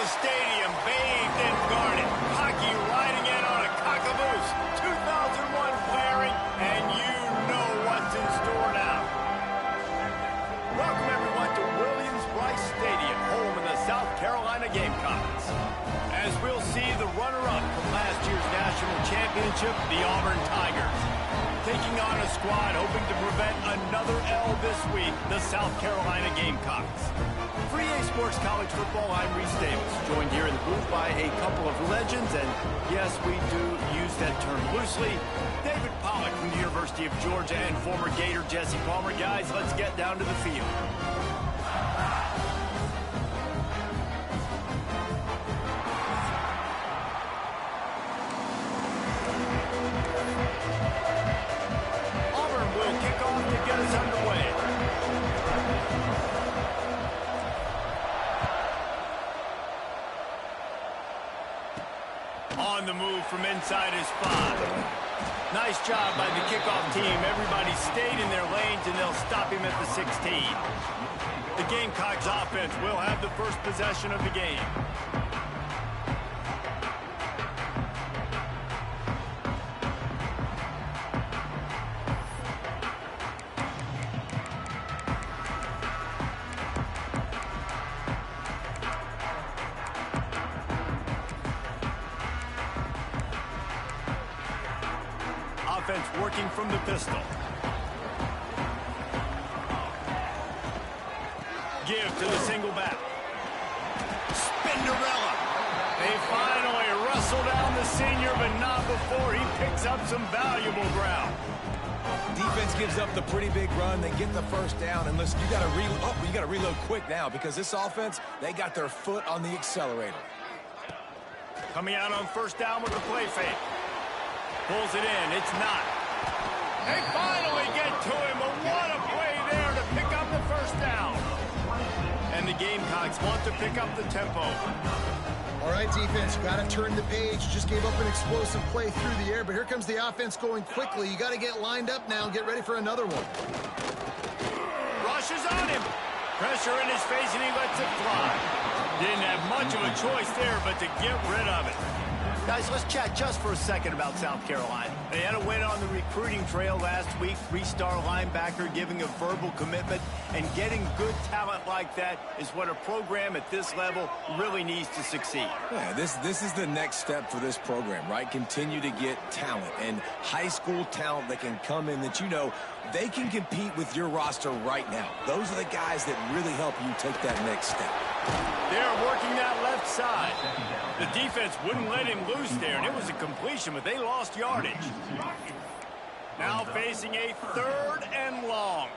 stadium bathed in garnet. Hockey riding in on a cockaboose. 2001 blaring, and you know what's in store now. Welcome, everyone, to Williams-Brice Stadium, home of the South Carolina Gamecocks. As we'll see the runner-up from last year's national championship, the Auburn Tigers. Taking on a squad hoping to prevent another L this week, the South Carolina Gamecocks. For EA Sports College Football, I'm Reese Davis, joined here in the booth by a couple of legends, and yes, we do use that term loosely. David Pollack from the University of Georgia and former Gator Jesse Palmer. Guys, let's get down to the field. Auburn will kick off to get us underway. On the move from inside his 5. Nice job by the kickoff team. Everybody stayed in their lanes, and they'll stop him at the 16. The Gamecocks offense will have the first possession of the game. Offense working from the pistol. Give to the single back. Spinderella. They finally wrestle down the senior, but not before he picks up some valuable ground. Defense gives up the pretty big run. They get the first down, and listen, you got to reload quick now because this offense, they got their foot on the accelerator. Coming out on first down with the play fake. Pulls it in. It's not. They finally get to him, but what a play there to pick up the first down. And the Gamecocks want to pick up the tempo. All right, defense, you got to turn the page. Just gave up an explosive play through the air, but here comes the offense going quickly. You got to get lined up now and get ready for another one. Rushes on him. Pressure in his face, and he lets it fly. Didn't have much of a choice there, but to get rid of it. Guys, let's chat just for a second about South Carolina. They had a win on the recruiting trail last week. 3-star linebacker giving a verbal commitment, and getting good talent like that is what a program at this level really needs to succeed. Yeah, this is the next step for this program, right? Continue to get talent and high school talent that can come in that you know they can compete with your roster right now. Those are the guys that really help you take that next step. They're working that left side. The defense wouldn't let him loose there, and it was a completion, but they lost yardage. Now facing a 3rd and long.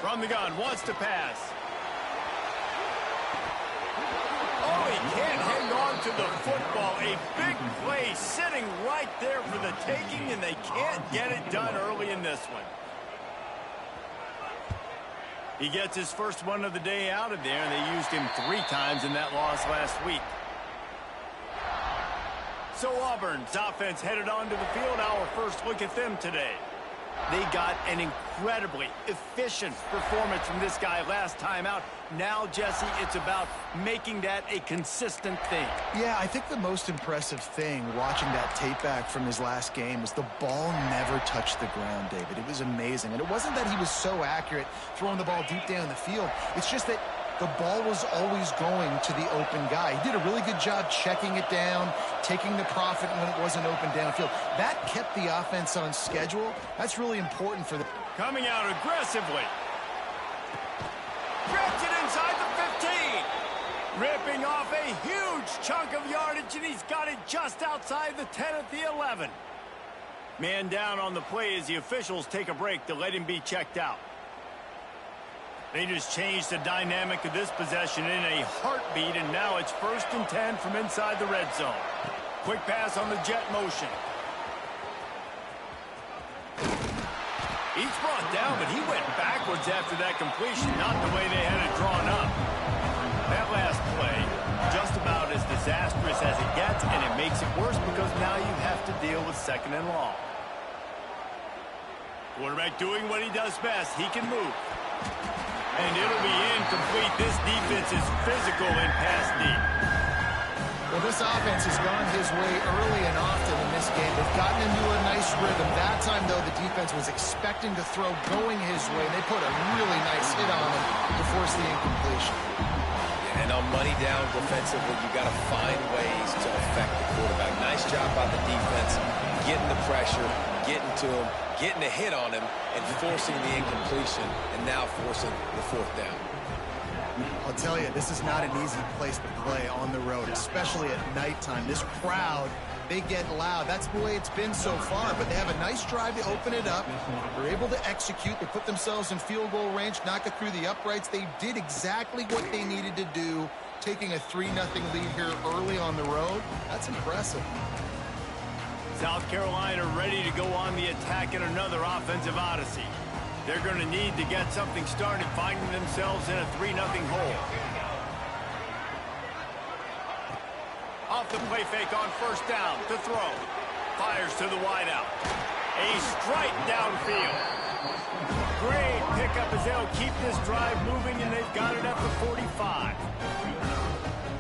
From the gun, wants to pass. Oh, he can't hang on to the football. A big play sitting right there for the taking, and they can't get it done early in this one. He gets his first one of the day out of there, and they used him 3 times in that loss last week. So Auburn's offense headed onto the field. Our first look at them today. They got an incredibly efficient performance from this guy last time out. Now, Jesse, it's about making that a consistent thing. Yeah, I think the most impressive thing watching that tape back from his last game is the ball never touched the ground, David. It was amazing. And it wasn't that he was so accurate throwing the ball deep down the field. It's just that the ball was always going to the open guy. He did a really good job checking it down, taking the profit when it wasn't open downfield. That kept the offense on schedule. That's really important for them. Coming out aggressively. Grabs it inside the 15. Ripping off a huge chunk of yardage, and he's got it just outside the 10 at the 11. Man down on the play as the officials take a break to let him be checked out. They just changed the dynamic of this possession in a heartbeat, and now it's 1st and 10 from inside the red zone. Quick pass on the jet motion. He's brought down, but he went backwards after that completion, not the way they had it drawn up. That last play, just about as disastrous as it gets, and it makes it worse because now you have to deal with 2nd and long. Quarterback doing what he does best. He can move. And it'll be incomplete. This defense is physical and pass deep. Well, this offense has gone his way early and often in this game. They've gotten into a nice rhythm. That time, though, the defense was expecting to throw going his way. They put a really nice hit on him to force the incompletion. And on money down defensively, you got to find ways to affect the quarterback. Nice job by the defense, getting the pressure, getting to him, getting a hit on him, and forcing the incompletion, and now forcing the fourth down. I'll tell you, this is not an easy place to play on the road, especially at nighttime. This crowd, they get loud. That's the way it's been so far, but they have a nice drive to open it up. They're able to execute. They put themselves in field goal range, knock it through the uprights. They did exactly what they needed to do, taking a 3-0 lead here early on the road. That's impressive. South Carolina ready to go on the attack in another offensive odyssey. They're going to need to get something started, finding themselves in a 3-0 hole. Off the play fake on first down to throw. Fires to the wideout. A strike downfield. Great pickup as they'll keep this drive moving, and they've got it at the 45.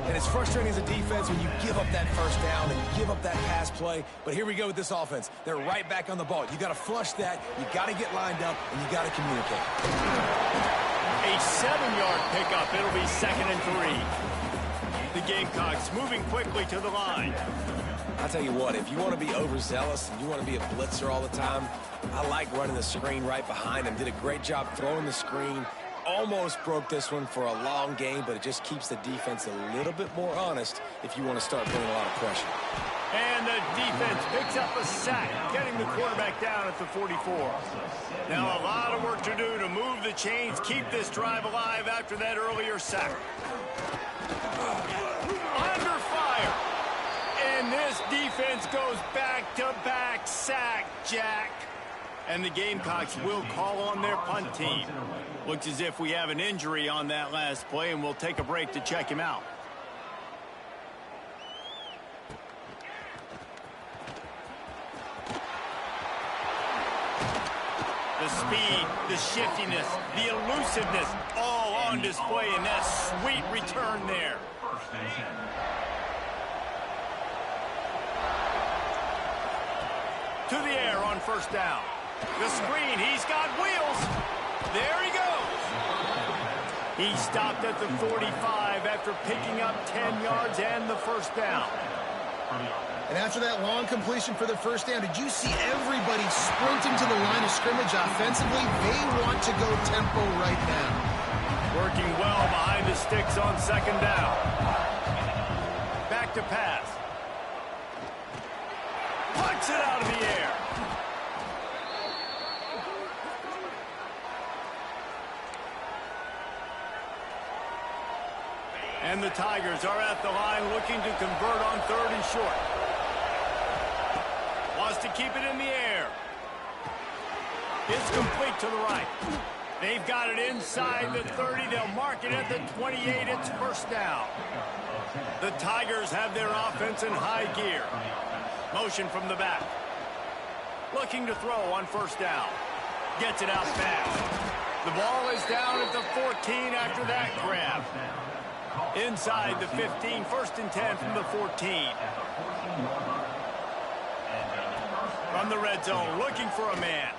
And it's frustrating as a defense when you give up that first down and give up that pass play. But here we go with this offense. They're right back on the ball. You got to flush that. You got to get lined up, and you got to communicate. A 7-yard pickup. It'll be 2nd and 3. The Gamecocks moving quickly to the line. I'll tell you what, if you want to be overzealous and you want to be a blitzer all the time, I like running the screen right behind him. Did a great job throwing the screen. Almost broke this one for a long game, but it just keeps the defense a little bit more honest if you want to start putting a lot of pressure. And the defense picks up a sack, getting the quarterback down at the 44. Now a lot of work to do to move the chains, keep this drive alive after that earlier sack. Under fire. And this defense goes back-to-back sack, Jack. And the Gamecocks will call on their punt team. Looks as if we have an injury on that last play, and we'll take a break to check him out. The speed, the shiftiness, the elusiveness, all on display in that sweet return there. To the air on first down. The screen, he's got wheels. There he goes. He stopped at the 45 after picking up 10 yards and the first down. And after that long completion for the first down, did you see everybody sprinting to the line of scrimmage offensively? They want to go tempo right now. Working well behind the sticks on second down. Back to pass. Punts it out of the air. And the Tigers are at the line looking to convert on 3rd and short. Wants to keep it in the air. It's complete to the right. They've got it inside the 30. They'll mark it at the 28. It's first down. The Tigers have their offense in high gear. Motion from the back. Looking to throw on first down. Gets it out fast. The ball is down at the 14 after that grab. Inside the 15, 1st and 10 from the 14. From the red zone, looking for a man.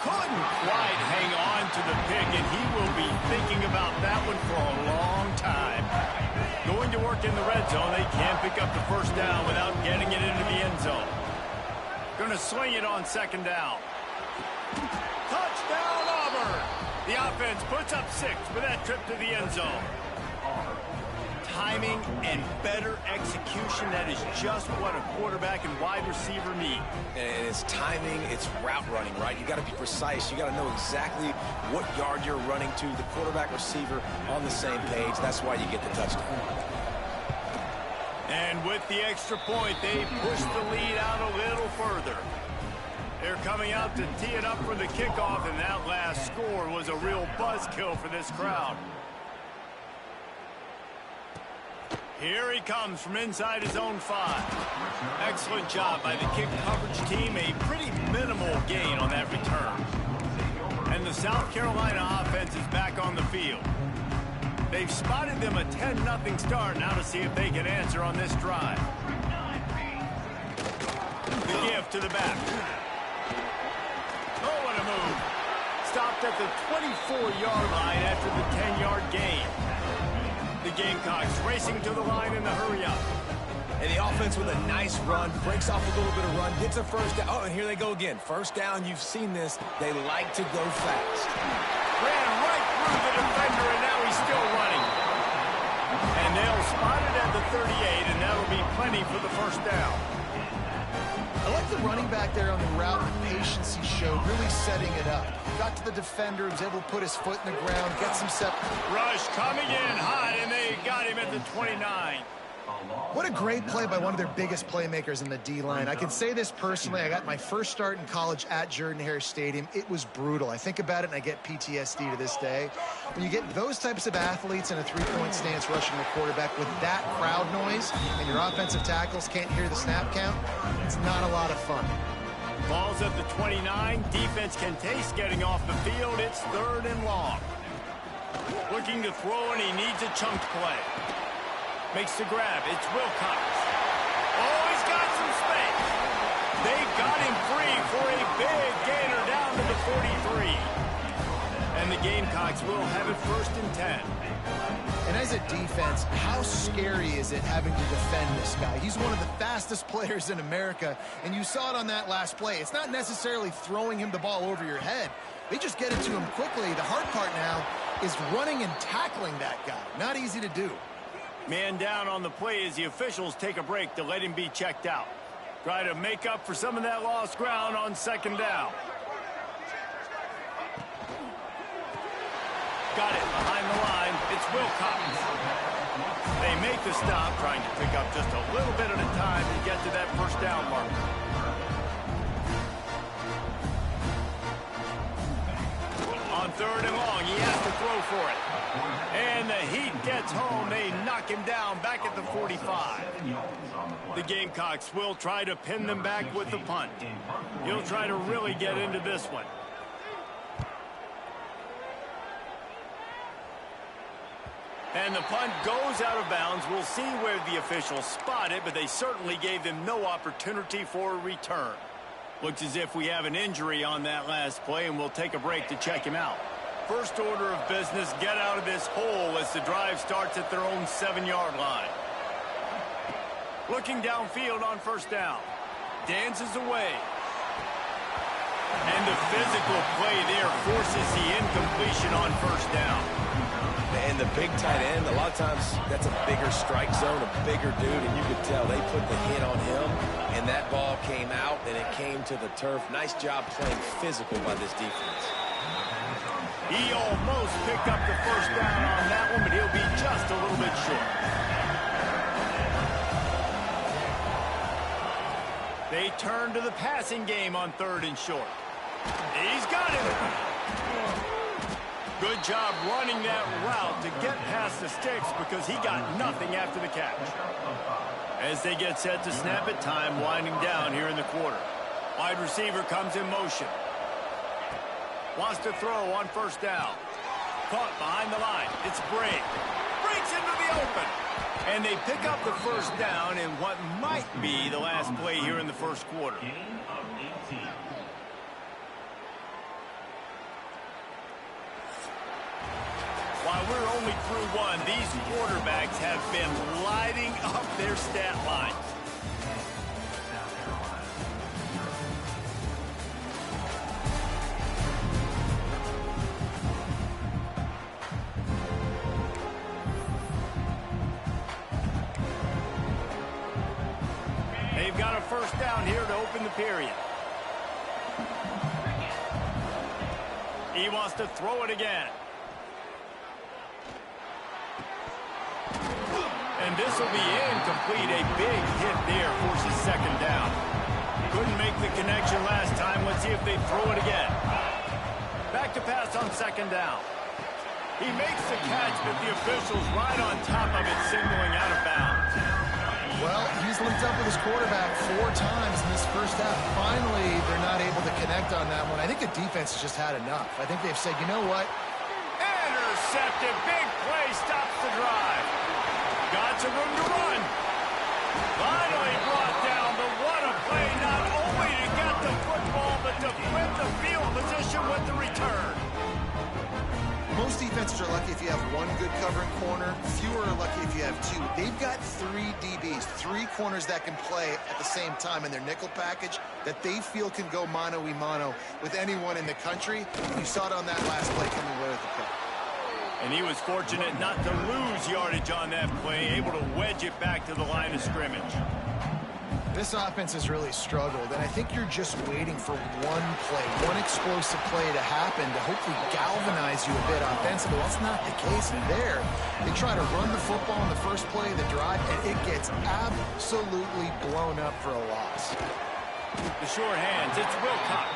Couldn't quite hang on to the pick, and he will be thinking about that one for a long time. Going to work in the red zone, they can't pick up the first down without getting it into the end zone. Going to swing it on 2nd down. Touchdown, Auburn! The offense puts up 6 with that trip to the end zone. Timing and better execution, that is just what a quarterback and wide receiver need. And it's timing, it's route running, right? You got to be precise. You got to know exactly what yard you're running to. The quarterback receiver on the same page. That's why you get the touchdown. And with the extra point, they push the lead out a little further. They're coming out to tee it up for the kickoff, and that last score was a real buzzkill for this crowd. Here he comes from inside his own 5. Excellent job by the kick coverage team. A pretty minimal gain on that return. And And the South Carolina offense is back on the field. They've spotted them a 10-0 start. Now to see if they can answer on this drive. The give to the back. Oh, what a move. Stopped at the 24-yard line after the 10-yard gain. The Gamecocks racing to the line in the hurry-up. And the offense with a nice run, breaks off a little bit of run, gets a first down. Oh, and here they go again. First down, you've seen this. They like to go fast. Ran right through the defender, and now he's still running. And they'll spot it at the 38, and that'll be plenty for the first down. I like the running back there on the route, the patience he showed, really setting it up. Got to the defender, was able to put his foot in the ground, get some Rush coming in hot, and they got him at the 29. What a great play by one of their biggest playmakers in the D-line. I can say this personally. I got my first start in college at Jordan-Hare Stadium. It was brutal. I think about it, and I get PTSD to this day. When you get those types of athletes in a three-point stance rushing the quarterback with that crowd noise, and your offensive tackles can't hear the snap count, it's not a lot of fun. Ball's at the 29. Defense can taste getting off the field. It's 3rd and long. Looking to throw, and he needs a chunk play. Makes the grab. It's Wilcox. Oh, he's got some space. They got him free for a big gainer down to the 43. And the Gamecocks will have it 1st and 10. And as a defense, how scary is it having to defend this guy? He's one of the fastest players in America, and you saw it on that last play. It's not necessarily throwing him the ball over your head. They just get it to him quickly. The hard part now is running and tackling that guy. Not easy to do. Man down on the play as the officials take a break to let him be checked out. Try to make up for some of that lost ground on 2nd down. Got it behind the line. It's Wilcox. They make the stop, trying to pick up just a little bit at a time to get to that 1st down marker. On 3rd and long, he has to throw for it. And the heat gets home. They knock him down back at the 45. The Gamecocks will try to pin them back with the punt. He'll try to really get into this one. And the punt goes out of bounds. We'll see where the officials spot it, but they certainly gave them no opportunity for a return. Looks as if we have an injury on that last play, and we'll take a break to check him out. First order of business, get out of this hole as the drive starts at their own 7-yard line. Looking downfield on 1st down. Dances away. And the physical play there forces the incompletion on 1st down. And the big tight end, a lot of times that's a bigger strike zone, a bigger dude, and you could tell they put the hit on him, and that ball came out, and it came to the turf. Nice job playing physical by this defense. He almost picked up the 1st down on that one, but he'll be just a little bit short. They turn to the passing game on 3rd and short. He's got it. Good job running that route to get past the sticks because he got nothing after the catch. As they get set to snap it, time winding down here in the quarter. Wide receiver comes in motion. Wants to throw on 1st down. Caught behind the line. It's Briggs. Breaks into the open. And they pick up the 1st down in what might be the last play here in the 1st quarter. While we're only through one, these quarterbacks have been lighting up their stat lines. They've got a 1st down here to open the period. He wants to throw it again. And this will be incomplete. A big hit there forces 2nd down. Couldn't make the connection last time. Let's see if they throw it again. Back to pass on 2nd down. He makes the catch, but the officials right on top of it, signaling out of bounds. Well, he's slipped up with his quarterback 4 times in this first half. Finally, they're not able to connect on that one. I think the defense has just had enough. I think they've said, you know what? Intercepted. Big play stops the drive. Got some room to run. Finally brought down, but what a play, not only to get the football, but to flip the field position with the return. Most defenses are lucky if you have 1 good covering corner. Fewer are lucky if you have 2. They've got 3 DBs, 3 corners that can play at the same time in their nickel package that they feel can go mano-a-mano with anyone in the country. You saw it on that last play coming away with the pick. And he was fortunate not to lose yardage on that play, able to wedge it back to the line of scrimmage. This offense has really struggled, and I think you're just waiting for one play, one explosive play to happen to hopefully galvanize you a bit offensively. That's not the case there. They try to run the football in the first play of the drive, and it gets absolutely blown up for a loss. The short hands, it's Wilcox.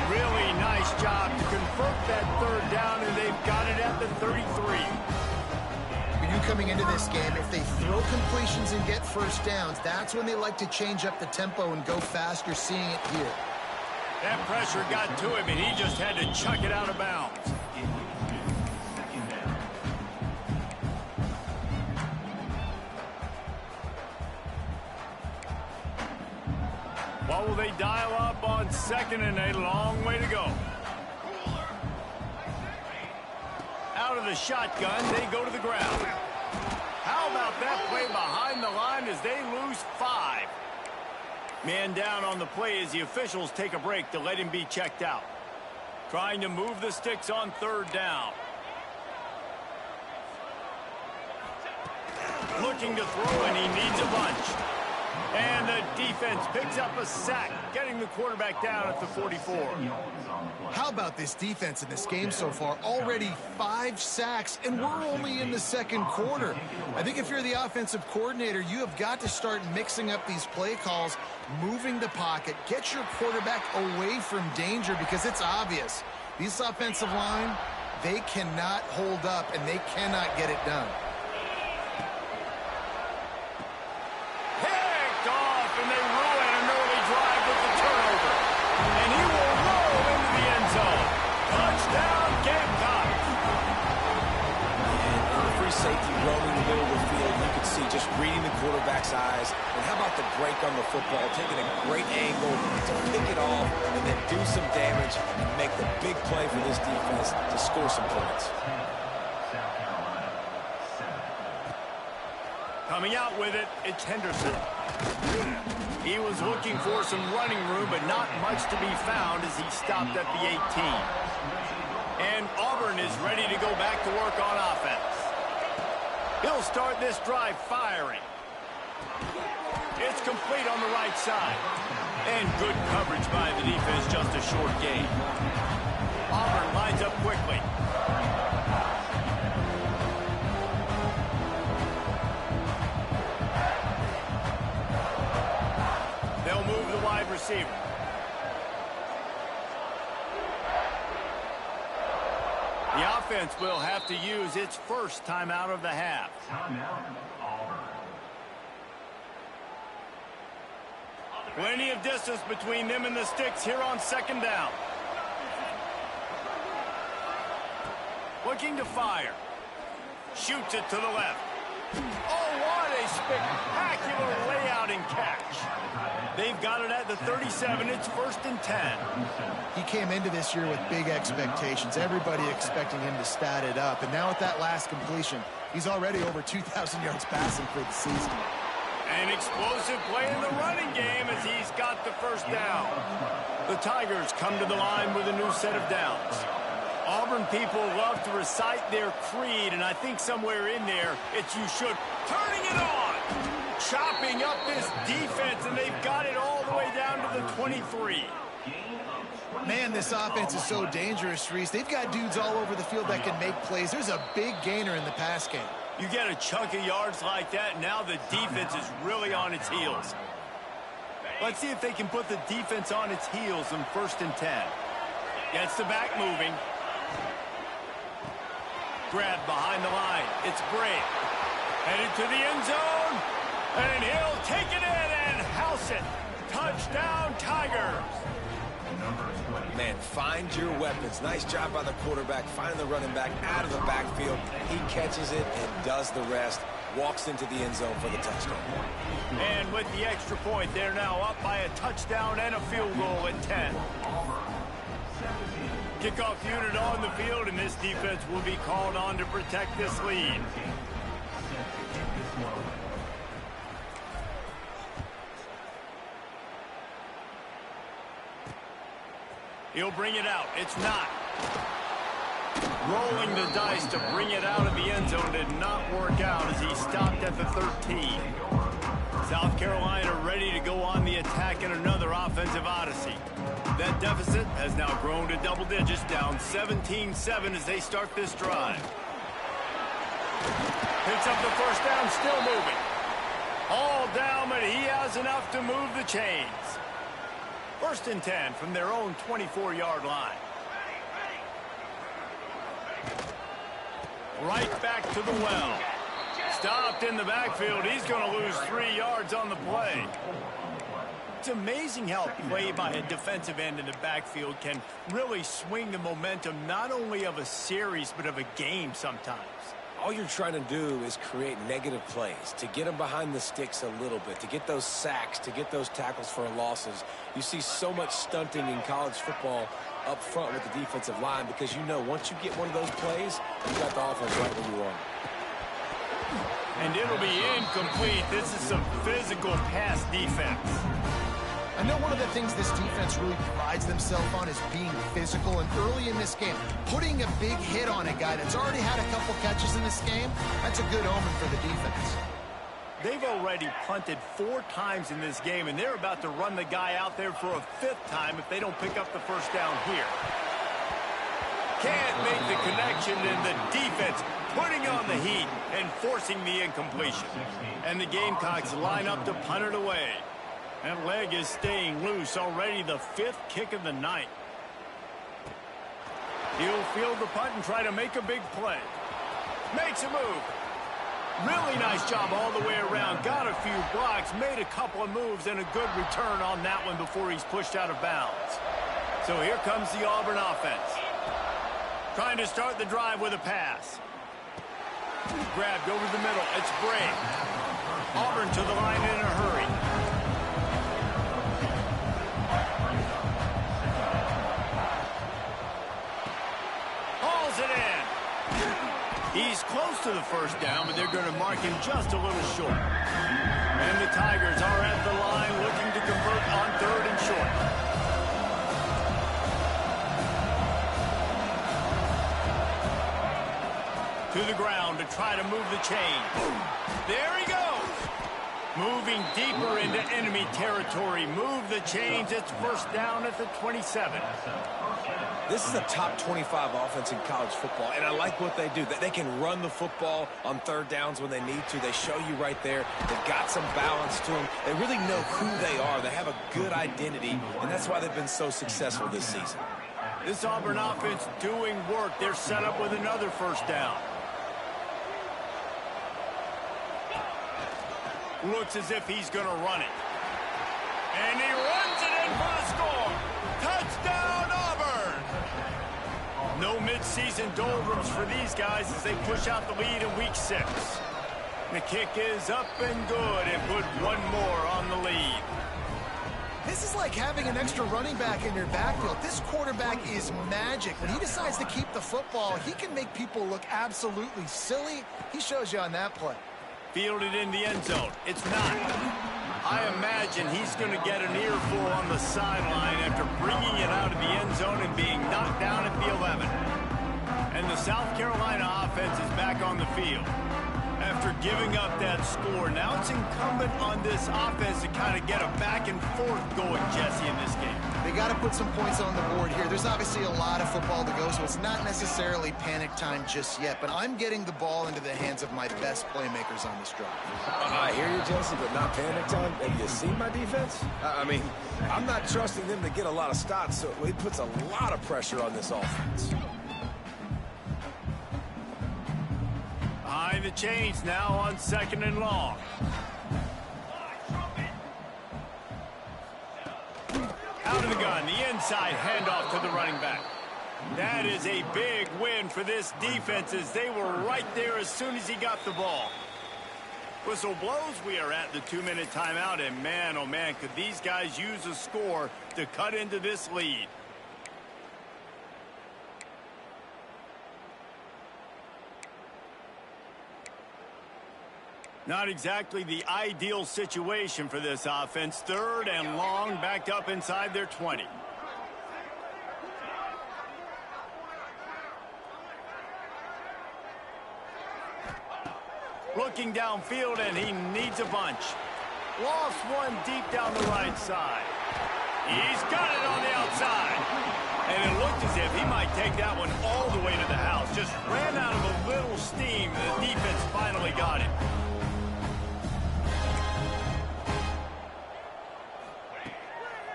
Really nice job to convert that 3rd down, and they've got it at the 33. You coming into this game, if they throw completions and get first downs, that's when they like to change up the tempo and go fast. You're seeing it here. That pressure got to him, and he just had to chuck it out of bounds. What will they dial up on 2nd and a long way to go? Out of the shotgun, they go to the ground. How about that play behind the line as they lose 5? Man down on the play as the officials take a break to let him be checked out. Trying to move the sticks on 3rd down. Looking to throw, and he needs a bunch. And the defense picks up a sack, getting the quarterback down at the 44. How about this defense in this game so far? Already 5 sacks, and we're only in the 2nd quarter. I think if you're the offensive coordinator, you have got to start mixing up these play calls, moving the pocket, get your quarterback away from danger, because it's obvious. This offensive line, they cannot hold up, and they cannot get it done. And they ruin an early drive with the turnover. And he will roll into the end zone. Touchdown, Gamecocks. And the free safety roaming the middle of the field, you can see just reading the quarterback's eyes. And how about the break on the football, taking a great angle to pick it off and then do some damage and make the big play for this defense to score some points. Coming out with it, it's Henderson. He was looking for some running room, but not much to be found as he stopped at the 18. And Auburn is ready to go back to work on offense. He'll start this drive firing. It's complete on the right side. And good coverage by the defense, just a short gain. Auburn lines up quickly. They'll move the wide receiver. The offense will have to use its first timeout of the half. Plenty of distance between them and the sticks here on 2nd down. Looking to fire. Shoots it to the left. Oh, what a spectacular layout and catch. They've got it at the 37. It's 1st and 10. He came into this year with big expectations. Everybody expecting him to stat it up. And now with that last completion, he's already over 2,000 yards passing for the season. An explosive play in the running game as he's got the 1st down. The Tigers come to the line with a new set of downs. Auburn people love to recite their creed, and I think somewhere in there, it's you should. Turning it on! Chopping up this defense, and they've got it all the way down to the 23. Man, this offense is so dangerous, Reese. They've got dudes all over the field that can make plays. There's a big gainer in the pass game. You get a chunk of yards like that, and now the defense is really on its heels. Let's see if they can put the defense on its heels in 1st and 10. Gets the back moving. Grab behind the line. It's Bray. Headed to the end zone. And he'll take it it. Touchdown, Tigers. Man, find your weapons. Nice job by the quarterback, finding the running back out of the backfield. He catches it and does the rest. Walks into the end zone for the touchdown. And with the extra point, they're now up by a touchdown and a field goal at 10. Kickoff unit on the field, and this defense will be called on to protect this lead. He'll bring it out. It's not. Rolling the dice to bring it out of the end zone did not work out as he stopped at the 13. South Carolina ready to go on the attack in another offensive odyssey. That deficit has now grown to double digits, down 17-7 as they start this drive. Picks up the first down, still moving. All down, but he has enough to move the chains. First and 10 from their own 24-yard line. Right back to the well. Stopped in the backfield. He's going to lose 3 yards on the play. It's amazing how play by a defensive end in the backfield can really swing the momentum not only of a series but of a game sometimes. All you're trying to do is create negative plays, to get them behind the sticks a little bit, to get those sacks, to get those tackles for losses. You see so much stunting in college football up front with the defensive line because you know once you get one of those plays, you got the offense right where you want. And it'll be incomplete. This is some physical pass defense. I know one of the things this defense really prides themselves on is being physical, and early in this game, putting a big hit on a guy that's already had a couple catches in this game, that's a good omen for the defense. They've already punted 4 times in this game, and they're about to run the guy out there for a 5th time if they don't pick up the first down here. Can't make the connection, and the defense putting on the heat and forcing the incompletion. And the Gamecocks line up to punt it away. That leg is staying loose, already the 5th kick of the night. He'll field the punt and try to make a big play. Makes a move. Really nice job all the way around. Got a few blocks, made a couple of moves, and a good return on that one before he's pushed out of bounds. So here comes the Auburn offense. Trying to start the drive with a pass. Grabbed over the middle. It's Bray. Auburn to the line in a hurry. Hauls it in. He's close to the first down, but they're going to mark him just a little short. And the Tigers are at the line looking to convert on 3rd and short. To the ground to try to move the chain. There he goes. Moving deeper into enemy territory. Move the chains. It's first down at the 27. This is a top 25 offense in college football, and I like what they do. They can run the football on 3rd downs when they need to. They show you right there. They've got some balance to them. They really know who they are. They have a good identity, and that's why they've been so successful this season. This Auburn offense doing work. They're set up with another first down. Looks as if he's going to run it. And he runs it in for the score. Touchdown, Auburn! No midseason doldrums for these guys as they push out the lead in week 6. The kick is up and good and put one more on the lead. This is like having an extra running back in your backfield. This quarterback is magic. When he decides to keep the football, he can make people look absolutely silly. He shows you on that play. Fielded in the end zone. It's not. I imagine he's going to get an earful on the sideline after bringing it out of the end zone and being knocked down at the 11. And the South Carolina offense is back on the field. After giving up that score, now it's incumbent on this offense to kind of get a back and forth going, Jesse, in this game. They got to put some points on the board here. There's obviously a lot of football to go, so it's not necessarily panic time just yet, but I'm getting the ball into the hands of my best playmakers on this drive. I hear you, Jesse, but not panic time. Have you seen my defense? I mean, I'm not trusting them to get a lot of stops, so it puts a lot of pressure on this offense. Behind the chains now on 2nd and long. gun, the inside handoff to the running back. That is a big win for this defense as they were right there as soon as he got the ball. Whistle blows, we are at the 2-minute timeout, and man, oh man, could these guys use a score to cut into this lead. Not exactly the ideal situation for this offense. 3rd and long, backed up inside their 20. Looking downfield, and he needs a bunch. Lost one deep down the right side. He's got it on the outside. And it looked as if he might take that one all the way to the house. Just ran out of a little steam, and the defense finally got him.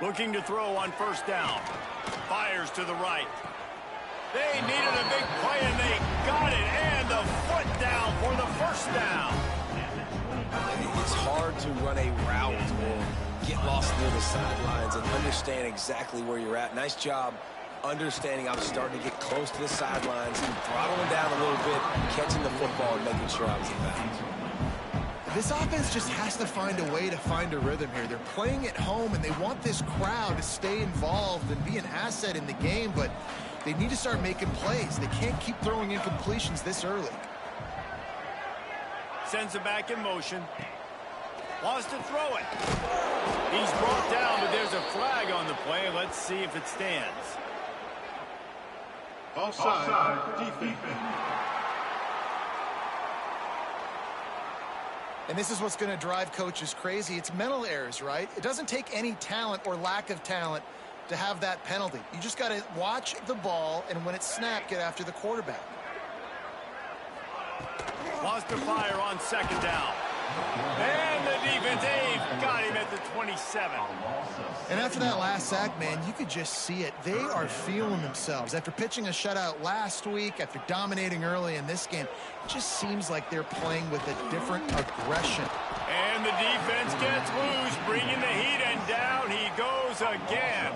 Looking to throw on 1st down. Fires to the right. They needed a big play, and they got it. And the foot down for the 1st down. It's hard to run a route or get lost near the sidelines and understand exactly where you're at. Nice job understanding I'm starting to get close to the sidelines, throttling down a little bit, catching the football and making sure I was in bounds. This offense just has to find a way to find a rhythm here. They're playing at home, and they want this crowd to stay involved and be an asset in the game, but they need to start making plays. They can't keep throwing incompletions this early. Sends it back in motion. Wants to throw it. He's brought down, but there's a flag on the play. Let's see if it stands. Offside, defense. And this is what's going to drive coaches crazy. It's mental errors, right? It doesn't take any talent or lack of talent to have that penalty. You just got to watch the ball, and when it's snapped, get after the quarterback. Wants to fire on 2nd down. And the defense, they've got him at the 27. And after that last sack, man, you could just see it. They are feeling themselves. After pitching a shutout last week, after dominating early in this game, it just seems like they're playing with a different aggression. And the defense gets loose, bringing the heat, and down he goes again.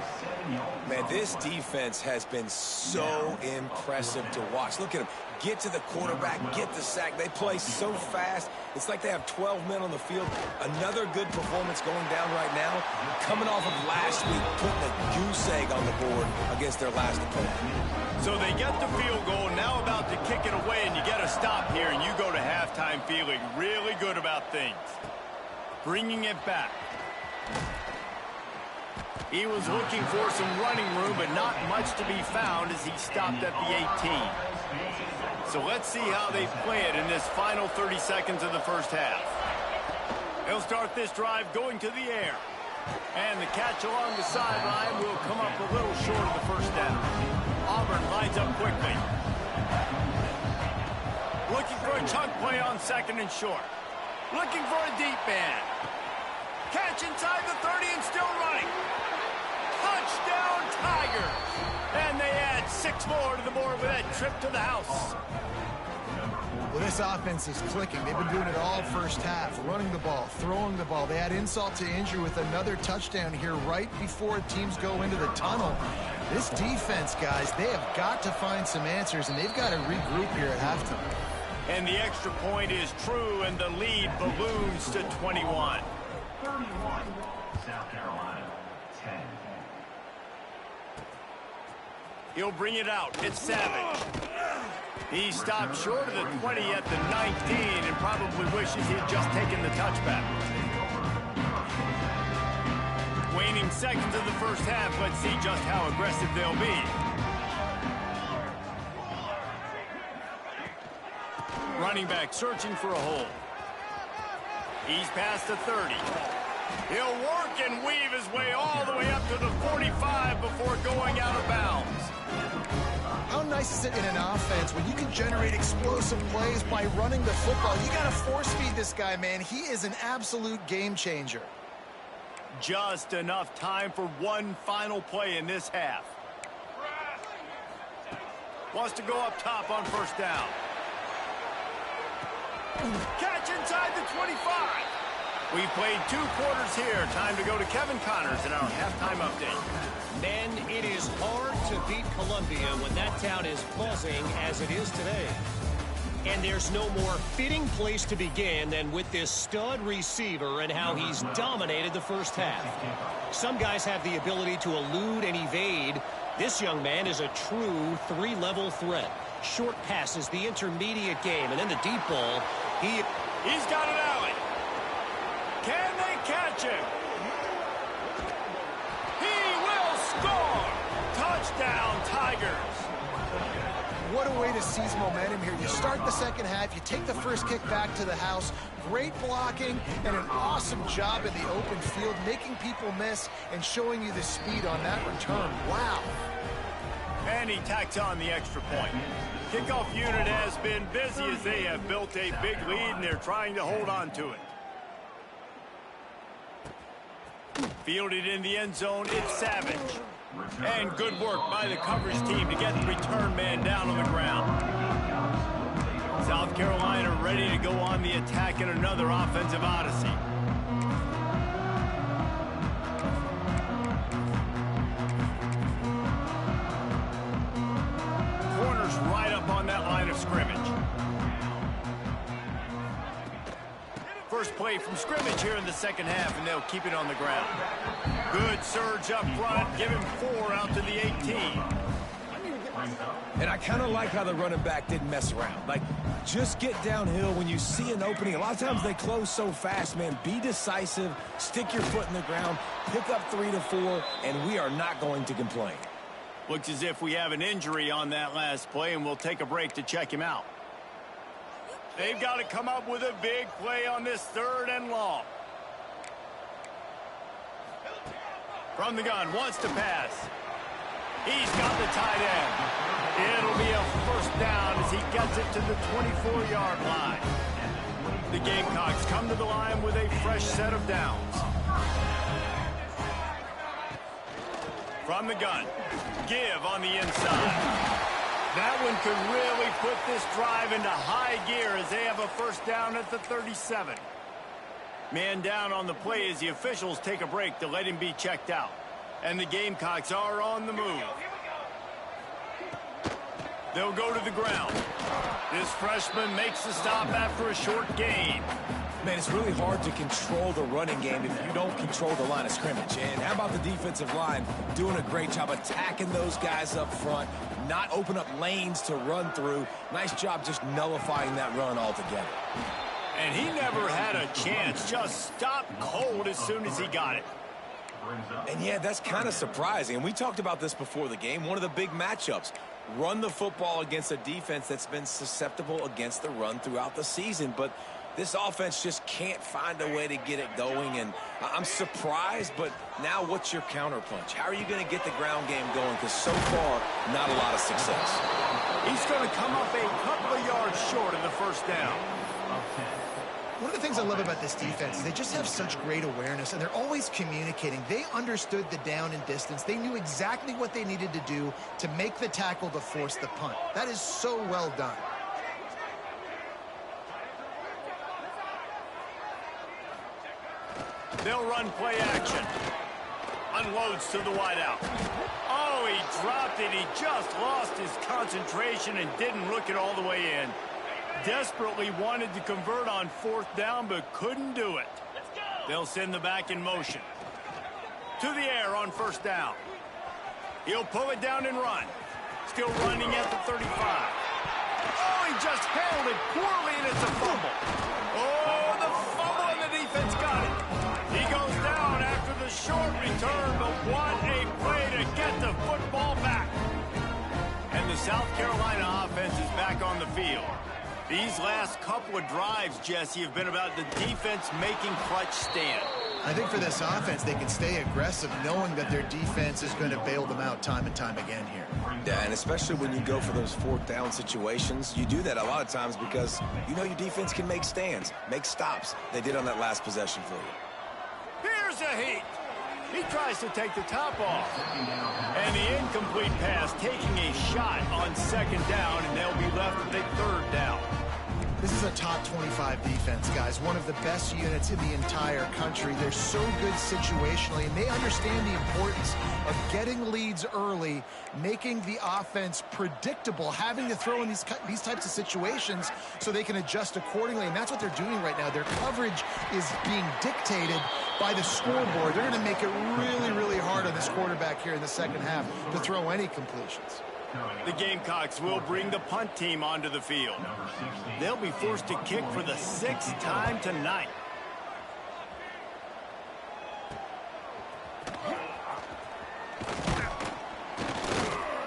Man, this defense has been so impressive to watch. Look at them. Get to the quarterback, get the sack. They play so fast. It's like they have 12 men on the field. Another good performance going down right now. Coming off of last week, putting a goose egg on the board against their last opponent. So they get the field goal, now about to kick it away, and you get a stop here, and you go to halftime feeling really good about things. Bringing it back. He was looking for some running room, but not much to be found as he stopped at the 18. So let's see how they play it in this final 30 seconds of the 1st half. He'll start this drive going to the air. And the catch along the sideline will come up a little short of the 1st down. Auburn lines up quickly. Looking for a chunk play on 2nd and short. Looking for a deep man. Catch inside the 30 and still running. Touchdown Tigers! And they add 6 more to the board with that trip to the house. Well, this offense is clicking. They've been doing it all 1st half, running the ball, throwing the ball. They add insult to injury with another touchdown here right before teams go into the tunnel. This defense, guys, they have got to find some answers, and they've got to regroup here at halftime. And the extra point is true, and the lead balloons to 21. 31, South Carolina, 10. He'll bring it out. It's Savage. He stopped short of the 20 at the 19 and probably wishes he had just taken the touchback. Waning seconds of the 1st half. Let's see just how aggressive they'll be. Running back searching for a hole. He's past the 30. He'll work and weave his way all the way up to the 45 before going out of bounds. How nice is it in an offense when you can generate explosive plays by running the football? You got to force feed this guy, man. He is an absolute game changer. Just enough time for one final play in this half. Wants to go up top on 1st down. Catch inside the 25. We've played 2 quarters here. Time to go to Kevin Connors in our halftime update. Men, it is hard to beat Columbia when that town is buzzing as it is today. And there's no more fitting place to begin than with this stud receiver and how he's dominated the first half. Some guys have the ability to elude and evade. This young man is a true 3-level threat. Short passes, the intermediate game, and then the deep ball. He's got an alley. Can they catch him? He will score! Touchdown, Tigers! What a way to seize momentum here. You start the second half, you take the first kick back to the house, great blocking, and an awesome job in the open field, making people miss and showing you the speed on that return. Wow. And he tacks on the extra point. Kickoff unit has been busy as they have built a big lead, and they're trying to hold on to it. Fielded in the end zone, it's Savage. And good work by the coverage team to get the return man down on the ground. South Carolina ready to go on the attack in another offensive odyssey. Corners right up on that line of scrimmage. First play from scrimmage here in the second half, and they'll keep it on the ground. Good surge up front. Give him 4 out to the 18. And I kind of like how the running back didn't mess around. Like, just get downhill when you see an opening. A lot of times they close so fast, man. Be decisive, stick your foot in the ground, pick up 3 to 4, and we are not going to complain. Looks as if we have an injury on that last play, and we'll take a break to check him out. They've got to come up with a big play on this 3rd and long. From the gun, wants to pass. He's got the tight end. It'll be a first down as he gets it to the 24-yard line. The Gamecocks come to the line with a fresh set of downs. From the gun, give on the inside. That one could really put this drive into high gear as they have a first down at the 37. Man down on the play as the officials take a break to let him be checked out. And the Gamecocks are on the move. They'll go to the ground. This freshman makes the stop after a short gain. Man, it's really hard to control the running game if you don't control the line of scrimmage. And how about the defensive line doing a great job attacking those guys up front, not open up lanes to run through. Nice job just nullifying that run altogether. And he never had a chance, just stopped cold as soon as he got it. And yeah, that's kind of surprising. And we talked about this before the game, one of the big matchups. Run the football against a defense that's been susceptible against the run throughout the season. But this offense just can't find a way to get it going, and I'm surprised, but now what's your counterpunch? How are you going to get the ground game going? Because so far, not a lot of success. He's going to come up a couple of yards short of the first down. One of the things I love about this defense is they just have such great awareness, and they're always communicating. They understood the down and distance. They knew exactly what they needed to do to make the tackle to force the punt. That is so well done. They'll run play action. Unloads to the wideout. Oh, he dropped it. He just lost his concentration and didn't look it all the way in. Desperately wanted to convert on 4th down, but couldn't do it. They'll send the back in motion. To the air on 1st down. He'll pull it down and run. Still running at the 35. Oh, he just handled it poorly, and it's a fumble. Oh, the fumble, and the defense got it. He goes down after the short return, but what a play to get the football back. And the South Carolina offense is back on the field. These last couple of drives, Jesse, have been about the defense making clutch stand. I think for this offense, they can stay aggressive knowing that their defense is going to bail them out time and time again here. Yeah, and especially when you go for those 4th down situations, you do that a lot of times because you know your defense can make stands, make stops. They did on that last possession for you. Here's a heat. He tries to take the top off. And the incomplete pass taking a shot on 2nd down, and they'll be left with a 3rd down. This is a top 25 defense, guys. One of the best units in the entire country. They're so good situationally, and they understand the importance of getting leads early, making the offense predictable, having to throw in these types of situations so they can adjust accordingly, and that's what they're doing right now. Their coverage is being dictated by the scoreboard. They're going to make it really, really hard on this quarterback here in the second half to throw any completions. The Gamecocks will bring the punt team onto the field. They'll be forced to kick for the 6th time tonight.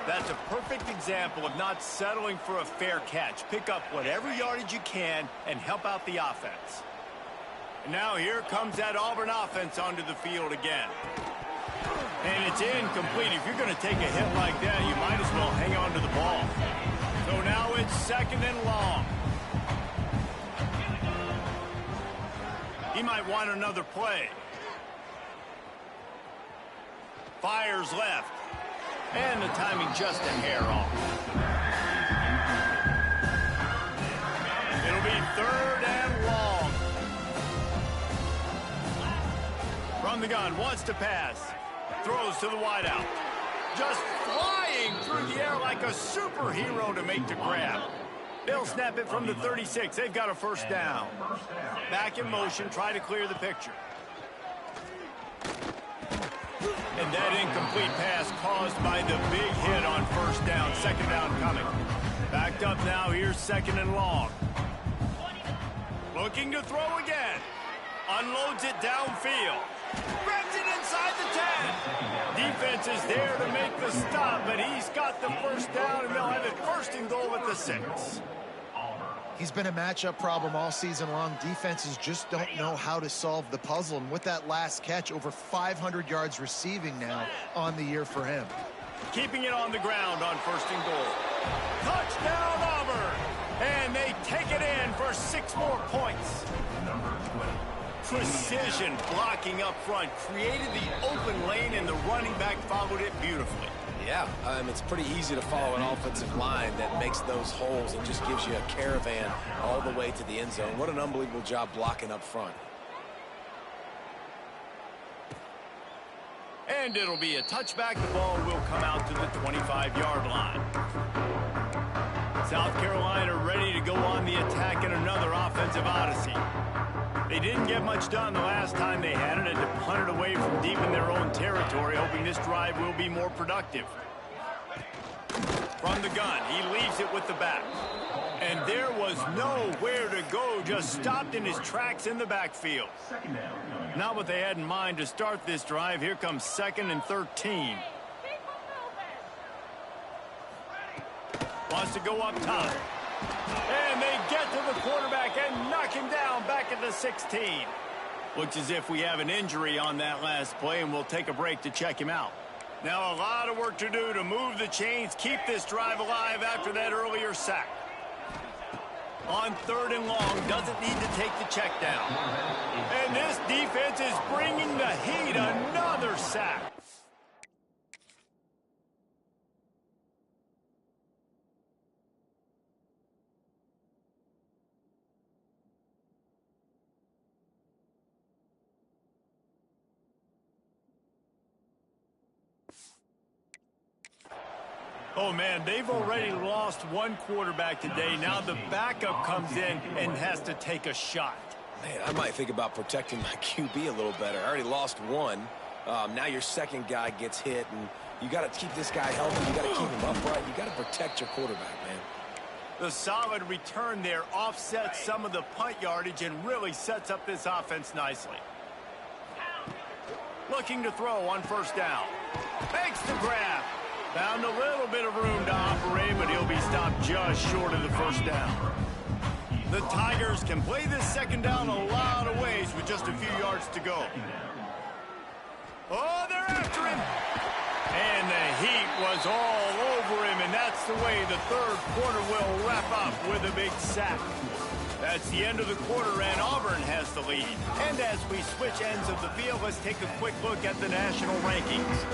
That's a perfect example of not settling for a fair catch. Pick up whatever yardage you can and help out the offense. And now here comes that Auburn offense onto the field again. And it's incomplete. If you're going to take a hit like that, you might as well hang on to the ball. So now it's 2nd and long. He might want another play. Fires left. And the timing just a hair off. It'll be 3rd and long. From the gun, wants to pass. Throws to the wideout. Just flying through the air like a superhero to make the grab. They'll snap it from the 36. They've got a 1st down. Back in motion, try to clear the picture. And that incomplete pass caused by the big hit on 1st down. 2nd down coming. Backed up now. Here's 2nd and long. Looking to throw again. Unloads it downfield. Grabs it inside the 10. Defense is there to make the stop, but he's got the 1st down, and they'll have it 1st and goal at the 6. He's been a matchup problem all season long. Defenses just don't know how to solve the puzzle, and with that last catch, over 500 yards receiving now on the year for him. Keeping it on the ground on 1st and goal. Touchdown, Auburn! And they take it in for 6 more points. Precision blocking up front created the open lane, and the running back followed it beautifully. Yeah, it's pretty easy to follow an offensive line that makes those holes and just gives you a caravan all the way to the end zone. What an unbelievable job blocking up front. And it'll be a touchback. The ball will come out to the 25-yard line. South Carolina ready to go on the attack in another offensive odyssey. They didn't get much done the last time they had it, and to punt it away from deep in their own territory, hoping this drive will be more productive. From the gun, he leaves it with the back. And there was nowhere to go, just stopped in his tracks in the backfield. Not what they had in mind to start this drive. Here comes 2nd and 13. Wants to go up top. And they get to the quarterback and knock him down back at the 16. Looks as if we have an injury on that last play, and we'll take a break to check him out. Now a lot of work to do to move the chains, keep this drive alive after that earlier sack. On 3rd and long, doesn't need to take the check down. And this defense is bringing the heat, another sack. Oh, man, they've already lost one quarterback today. Now the backup comes in and has to take a shot. Man, I might think about protecting my QB a little better. I already lost one. Now your second guy gets hit, and you got to keep this guy healthy. You got to keep him upright. You got to protect your quarterback, man. The solid return there offsets some of the punt yardage and really sets up this offense nicely. Looking to throw on 1st down. Makes the grab. Found a little bit of room to operate, but he'll be stopped just short of the 1st down. The Tigers can play this 2nd down a lot of ways with just a few yards to go. Oh, they're after him. And the heat was all over him, and that's the way the 3rd quarter will wrap up with a big sack. That's the end of the quarter, and Auburn has the lead. And as we switch ends of the field, let's take a quick look at the national rankings.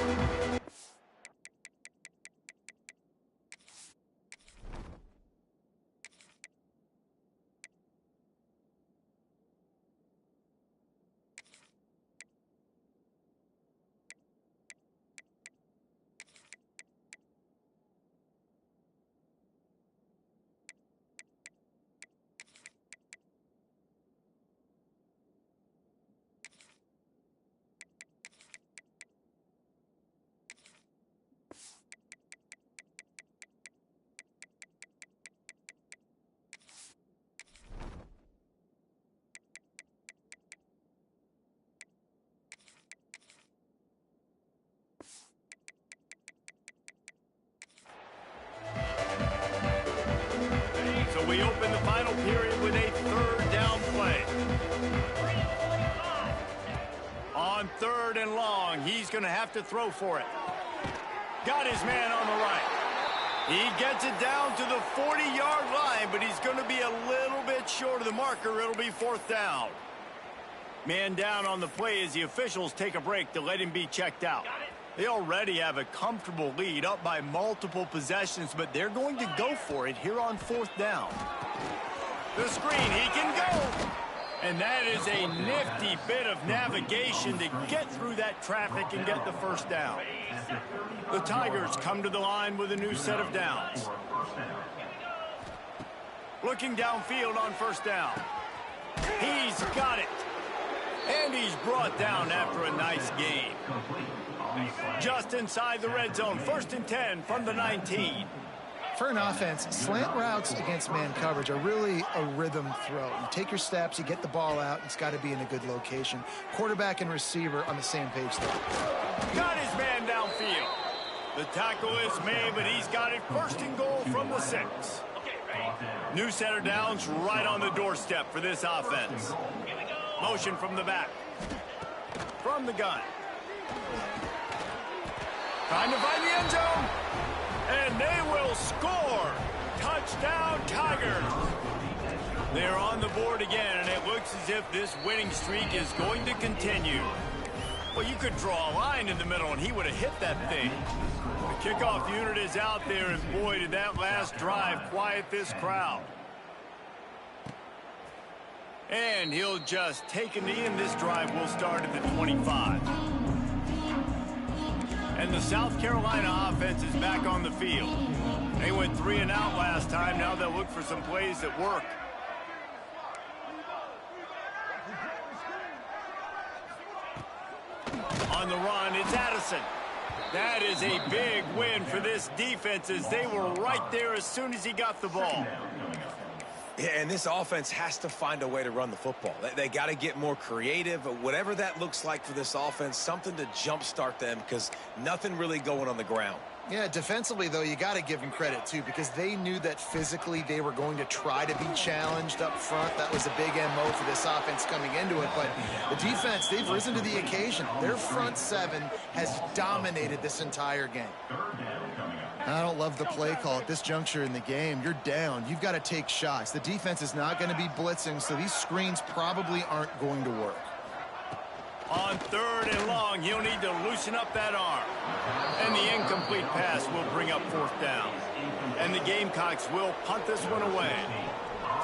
3rd and long. He's going to have to throw for it. Got his man on the right. He gets it down to the 40-yard line, but he's going to be a little bit short of the marker. It'll be 4th down. Man down on the play as the officials take a break to let him be checked out. They already have a comfortable lead up by multiple possessions, but they're going to go for it here on 4th down. The screen, he can go. And that is a nifty bit of navigation to get through that traffic and get the 1st down. The Tigers come to the line with a new set of downs. Looking downfield on 1st down. He's got it. And he's brought down after a nice gain. Just inside the red zone, 1st and 10 from the 19. For an offense, slant routes against man coverage are really a rhythm throw. You take your steps, you get the ball out, it's got to be in a good location. Quarterback and receiver on the same page there. Got his man downfield. The tackle is made, but he's got it 1st and goal from the 6. New set of downs right on the doorstep for this offense. Motion from the back. From the gun. Trying to find the end zone. And they will score. Touchdown, Tigers. They're on the board again, and it looks as if this winning streak is going to continue. Well, you could draw a line in the middle, and he would have hit that thing. The kickoff unit is out there, and boy, did that last drive quiet this crowd. And he'll just take a knee, and this drive will start at the 25. And the South Carolina offense is back on the field. They went 3 and out last time. Now they'll look for some plays that work. On the run, it's Addison. That is a big win for this defense as they were right there as soon as he got the ball. Yeah, and this offense has to find a way to run the football. They got to get more creative, whatever that looks like for this offense, something to jumpstart them because nothing really going on the ground. Yeah, defensively, though, you got to give them credit, too, because they knew that physically they were going to try to be challenged up front. That was a big MO for this offense coming into it. But the defense, they've risen to the occasion. Their front 7 has dominated this entire game. I don't love the play call at this juncture in the game. You're down. You've got to take shots. The defense is not going to be blitzing, so these screens probably aren't going to work. On 3rd and long, he'll need to loosen up that arm. And the incomplete pass will bring up 4th down. And the Gamecocks will punt this one away.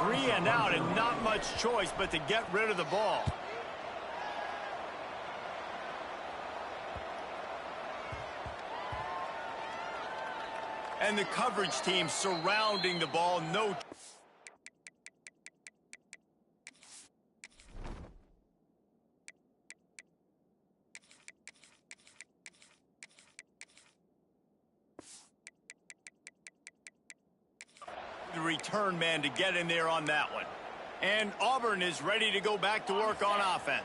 3 and out and not much choice but to get rid of the ball. And the coverage team surrounding the ball. No. The return man to get in there on that one. And Auburn is ready to go back to work on offense.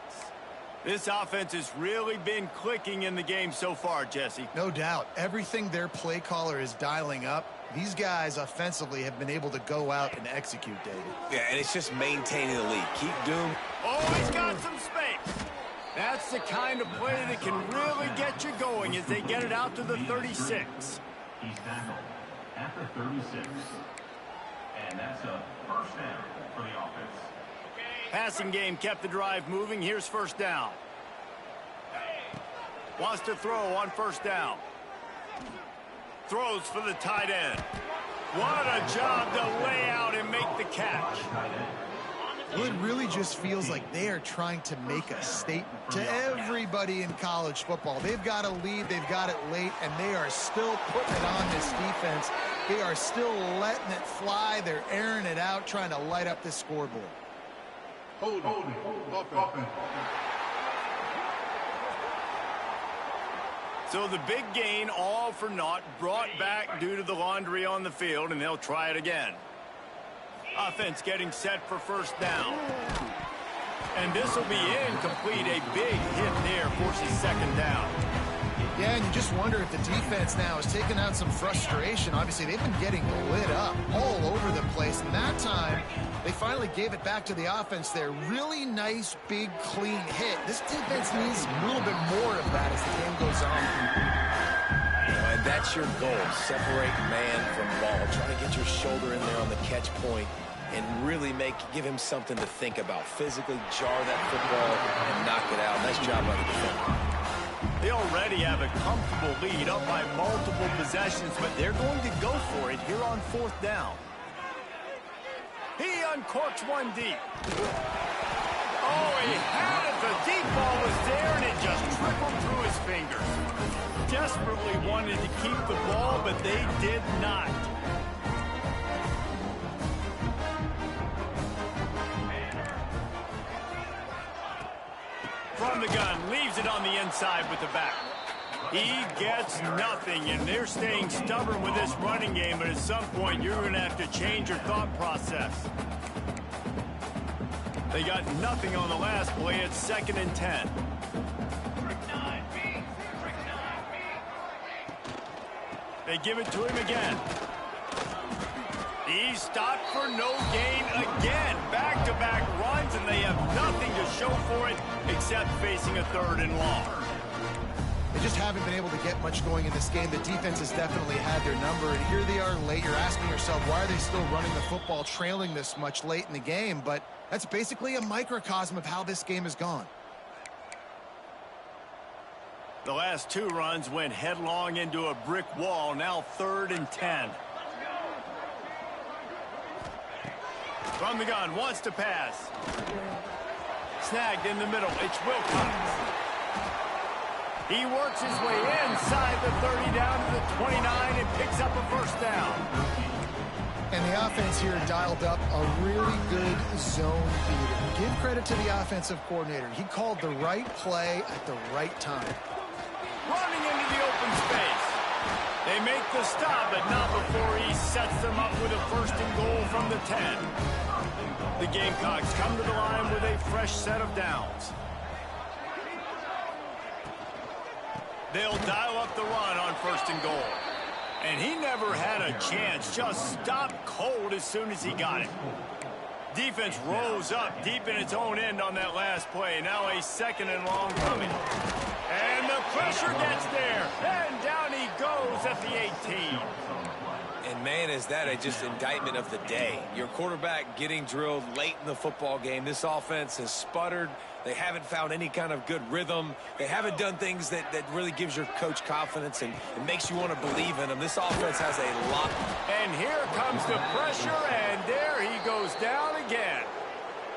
This offense has really been clicking in the game so far, Jesse. No doubt. Everything their play caller is dialing up, these guys offensively have been able to go out and execute, David. Yeah, and it's just maintaining the lead. Keep doing. Oh, he's got some space. That's the kind of play that can really get you going as they get it out to the 36. He's tackled at the 36. And that's a 1st down for the offense. Passing game kept the drive moving. Here's 1st down. Wants to throw on 1st down. Throws for the tight end. What a job to lay out and make the catch. Well, it really just feels like they are trying to make a statement to everybody in college football. They've got a lead, they've got it late, and they are still putting it on this defense. They are still letting it fly. They're airing it out, trying to light up this scoreboard. Hold it. So the big gain, all for naught, brought back due to the laundry on the field, and they'll try it again. Offense getting set for 1st down. And this will be incomplete. A big hit there forces 2nd down. Yeah, and you just wonder if the defense now is taking out some frustration. Obviously, they've been getting lit up all over the place. And that time, they finally gave it back to the offense there. Really nice, big, clean hit. This defense needs a little bit more of that as the game goes on. And that's your goal. Separate man from ball. Try to get your shoulder in there on the catch point and really give him something to think about. Physically jar that football and knock it out. Nice job by the defender. They already have a comfortable lead up by multiple possessions, but they're going to go for it here on 4th down. He uncorks one deep. Oh, he had it. The deep ball was there, and it just trickled through his fingers. Desperately wanted to keep the ball, but they did not. From the gun, leaves it on the inside with the back. He gets nothing, and they're staying stubborn with this running game, but at some point you're going to have to change your thought process. They got nothing on the last play. It's 2nd and 10. They give it to him again. He's stopped for no gain again. Back-to-back runs, and they have nothing to show for it except facing a 3rd and long. They just haven't been able to get much going in this game. The defense has definitely had their number, and here they are late. You're asking yourself, why are they still running the football, trailing this much late in the game? But that's basically a microcosm of how this game has gone. The last 2 runs went headlong into a brick wall. Now 3rd and 10. From the gun, wants to pass. Snagged in the middle. It's Wilcox. He works his way inside the 30 down to the 29 and picks up a 1st down. And the offense here dialed up a really good zone beater. Give credit to the offensive coordinator. He called the right play at the right time. Running into the open space. They make the stop, but not before he sets them up with a 1st and goal from the 10. The Gamecocks come to the line with a fresh set of downs. They'll dial up the run on 1st and goal. And he never had a chance. Just stopped cold as soon as he got it. Defense rose up deep in its own end on that last play. Now a 2nd and long coming. And the pressure gets there. And down he goes at the 18. And, man, is that just indictment of the day. Your quarterback getting drilled late in the football game. This offense has sputtered. They haven't found any kind of good rhythm. They haven't done things that really gives your coach confidence and it makes you want to believe in them. This offense has a lot. And here comes the pressure, and there he goes down again.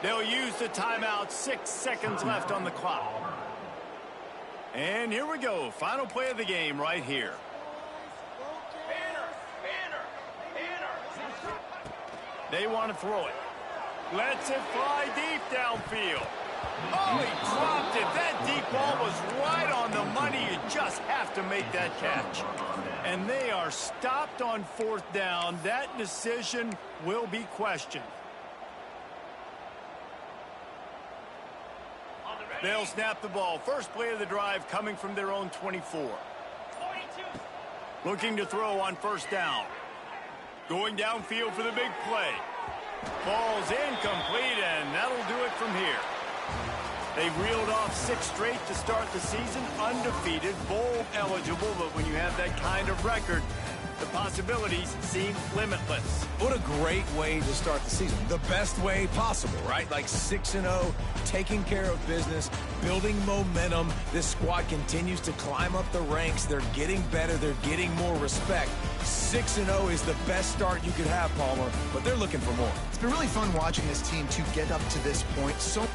They'll use the timeout. 6 seconds left on the clock. And here we go. Final play of the game right here. They want to throw it. Lets it fly deep downfield. Oh, he dropped it. That deep ball was right on the money. You just have to make that catch. And they are stopped on 4th down. That decision will be questioned. They'll snap the ball. First play of the drive coming from their own 24. Looking to throw on 1st down. Going downfield for the big play. Ball's incomplete, and that'll do it from here. They've reeled off 6 straight to start the season, undefeated, bowl eligible, but when you have that kind of record, the possibilities seem limitless. What a great way to start the season. The best way possible, right? Like 6-0, taking care of business, building momentum. This squad continues to climb up the ranks. They're getting better. They're getting more respect. 6-0 is the best start you could have, Palmer, but they're looking for more. It's been really fun watching this team to get up to this point. So